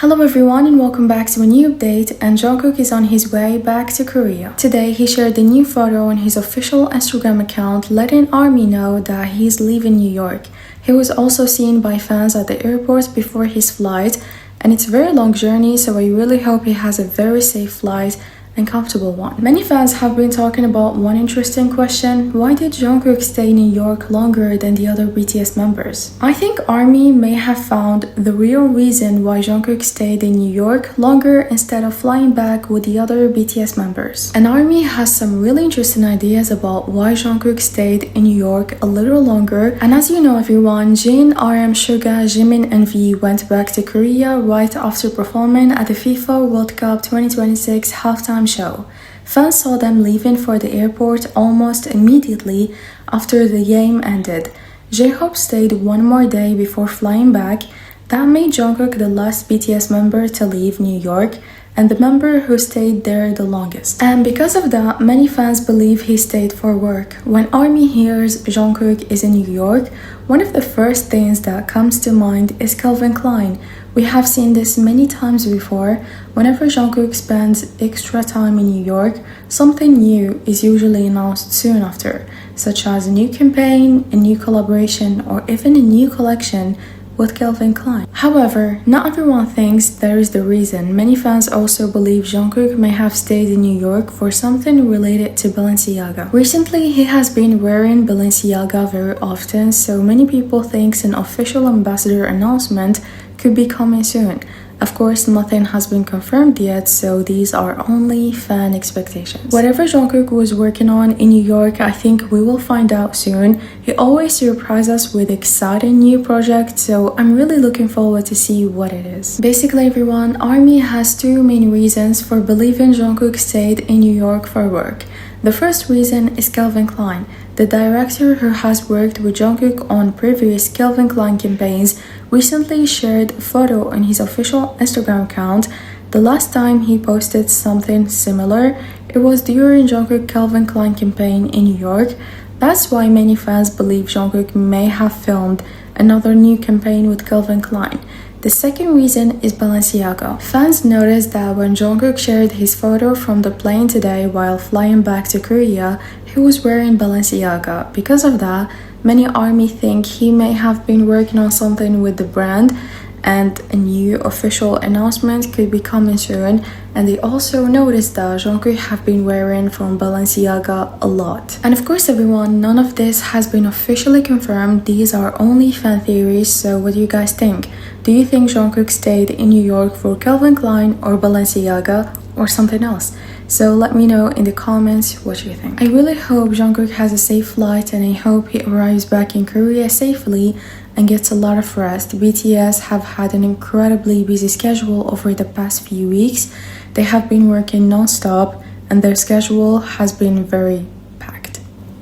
Hello everyone and welcome back to a new update, and Jungkook is on his way back to Korea. Today he shared a new photo on his official Instagram account letting ARMY know that he's leaving New York. He was also seen by fans at the airport before his flight, and it's a very long journey, so I really hope he has a very safe flight and comfortable one. Many fans have been talking about one interesting question: why did Jungkook stay in New York longer than the other BTS members? I think ARMY may have found the real reason why Jungkook stayed in New York longer instead of flying back with the other BTS members. And ARMY has some really interesting ideas about why Jungkook stayed in New York a little longer. And as you know everyone, Jin, RM, Suga, Jimin and V went back to Korea right after performing at the FIFA World Cup 2026 halftime show. Fans saw them leaving for the airport almost immediately after the game ended. J-Hope stayed one more day before flying back. That made Jungkook the last BTS member to leave New York and the member who stayed there the longest. And because of that, many fans believe he stayed for work. When ARMY hears Jungkook is in New York, one of the first things that comes to mind is Calvin Klein. We have seen this many times before. Whenever Jungkook spends extra time in New York, something new is usually announced soon after, such as a new campaign, a new collaboration, or even a new collection with Calvin Klein. However, not everyone thinks there is the reason. Many fans also believe Jungkook may have stayed in New York for something related to Balenciaga. Recently, he has been wearing Balenciaga very often, so many people think an official ambassador announcement could be coming soon. Of course, nothing has been confirmed yet, so these are only fan expectations. Whatever Jungkook was working on in New York, I think we will find out soon. He always surprises us with exciting new projects, so I'm really looking forward to see what it is. Basically everyone, ARMY has two main reasons for believing Jungkook stayed in New York for work. The first reason is Calvin Klein. The director who has worked with Jungkook on previous Calvin Klein campaigns recently shared a photo on his official Instagram account. The last time he posted something similar, it was during Jungkook Calvin Klein campaign in New York. That's why many fans believe Jungkook may have filmed another new campaign with Calvin Klein. The second reason is Balenciaga. Fans noticed that when Jungkook shared his photo from the plane today while flying back to Korea, he was wearing Balenciaga. Because of that, many ARMY think he may have been working on something with the brand, and a new official announcement could be coming soon. And they also noticed that Jungkook have been wearing from Balenciaga a lot. And of course everyone, none of this has been officially confirmed. These are only fan theories, so what do you guys think? Do you think Jungkook stayed in New York for Calvin Klein or Balenciaga or something else? So let me know in the comments what you think. I really hope Jungkook has a safe flight, and I hope he arrives back in Korea safely and gets a lot of rest. BTS have had an incredibly busy schedule over the past few weeks. They have been working non-stop and their schedule has been very packed.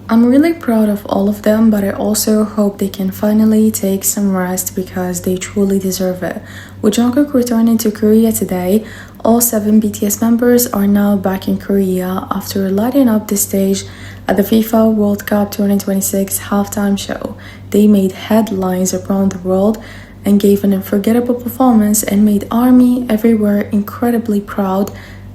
I'm really proud of all of them, but I also hope they can finally take some rest because they truly deserve it. With Jungkook returning to Korea today, all 7 BTS members are now back in Korea after lighting up the stage at the FIFA World Cup 2026 halftime show. They made headlines around the world and gave an unforgettable performance and made ARMY everywhere incredibly proud,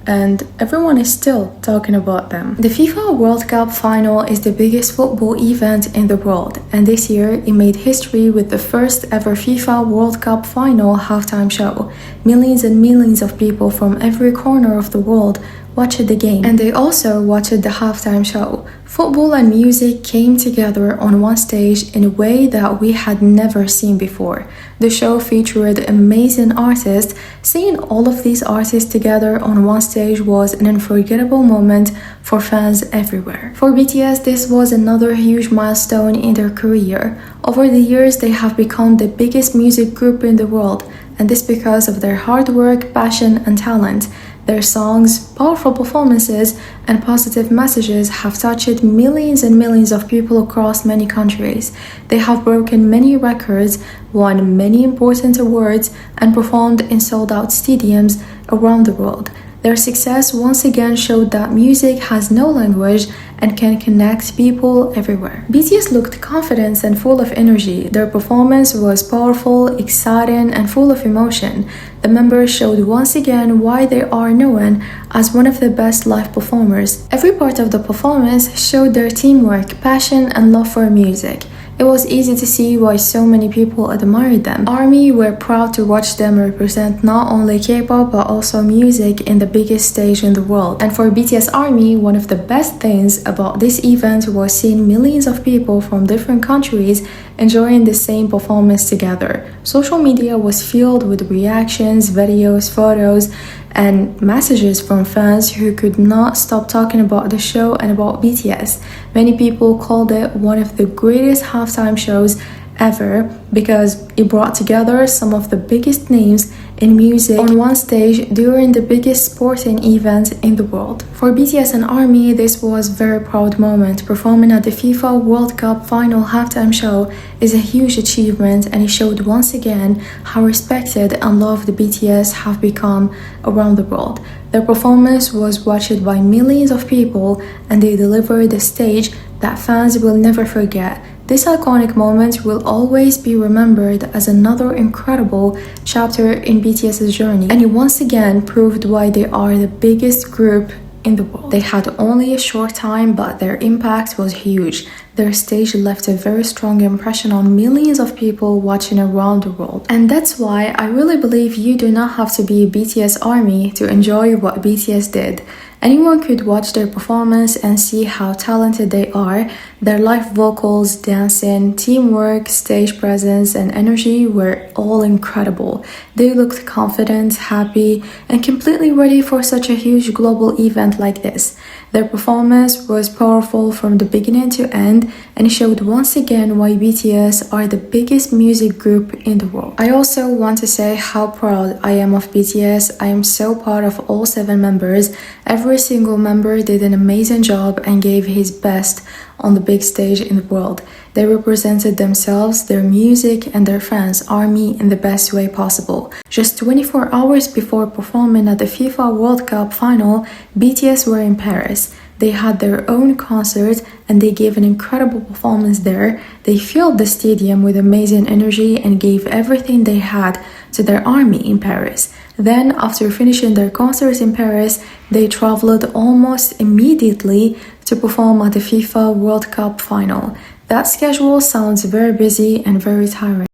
and everyone is still talking about them. The FIFA World Cup final is the biggest football event in the world, and this year it made history with the first ever FIFA World Cup final halftime show. Millions and millions of people from every corner of the world watched the game, and they also watched the halftime show. Football and music came together on one stage in a way that we had never seen before. The show featured amazing artists. Seeing all of these artists together on one stage was an unforgettable moment for fans everywhere. For BTS, this was another huge milestone in their career. Over the years, they have become the biggest music group in the world, and this because of their hard work, passion, and talent. Their songs, powerful performances, and positive messages have touched millions and millions of people across many countries. They have broken many records, won many important awards, and performed in sold-out stadiums around the world. Their success once again showed that music has no language and can connect people everywhere. BTS looked confident and full of energy. Their performance was powerful, exciting, and full of emotion. The members showed once again why they are known as one of the best live performers. Every part of the performance showed their teamwork, passion, and love for music. It was easy to see why so many people admired them. ARMY were proud to watch them represent not only K-pop but also music in the biggest stage in the world. And for BTS ARMY, one of the best things about this event was seeing millions of people from different countries enjoying the same performance together. Social media was filled with reactions, videos, photos, and messages from fans who could not stop talking about the show and about BTS. Many people called it one of the greatest halftime shows ever because it brought together some of the biggest names in music on one stage during the biggest sporting event in the world. For BTS and ARMY, this was a very proud moment. Performing at the FIFA World Cup final halftime show is a huge achievement, and it showed once again how respected and loved the BTS have become around the world. Their performance was watched by millions of people, and they delivered a stage that fans will never forget. This iconic moment will always be remembered as another incredible chapter in BTS's journey, and it once again proved why they are the biggest group in the world. They had only a short time, but their impact was huge. Their stage left a very strong impression on millions of people watching around the world. And that's why I really believe you do not have to be a BTS ARMY to enjoy what BTS did. Anyone could watch their performance and see how talented they are. Their live vocals, dancing, teamwork, stage presence, and energy were all incredible. They looked confident, happy, and completely ready for such a huge global event like this. Their performance was powerful from the beginning to end, and it showed once again why BTS are the biggest music group in the world. I also want to say how proud I am of BTS. I am so proud of all 7 members. Every single member did an amazing job and gave his best on the big stage in the world. They represented themselves, their music, and their fans, ARMY, in the best way possible. Just 24 hours before performing at the FIFA World Cup final, BTS were in Paris. They had their own concert and they gave an incredible performance there. They filled the stadium with amazing energy and gave everything they had to their ARMY in Paris. Then, after finishing their concert in Paris, they traveled almost immediately to perform at the FIFA World Cup final. That schedule sounds very busy and very tiring.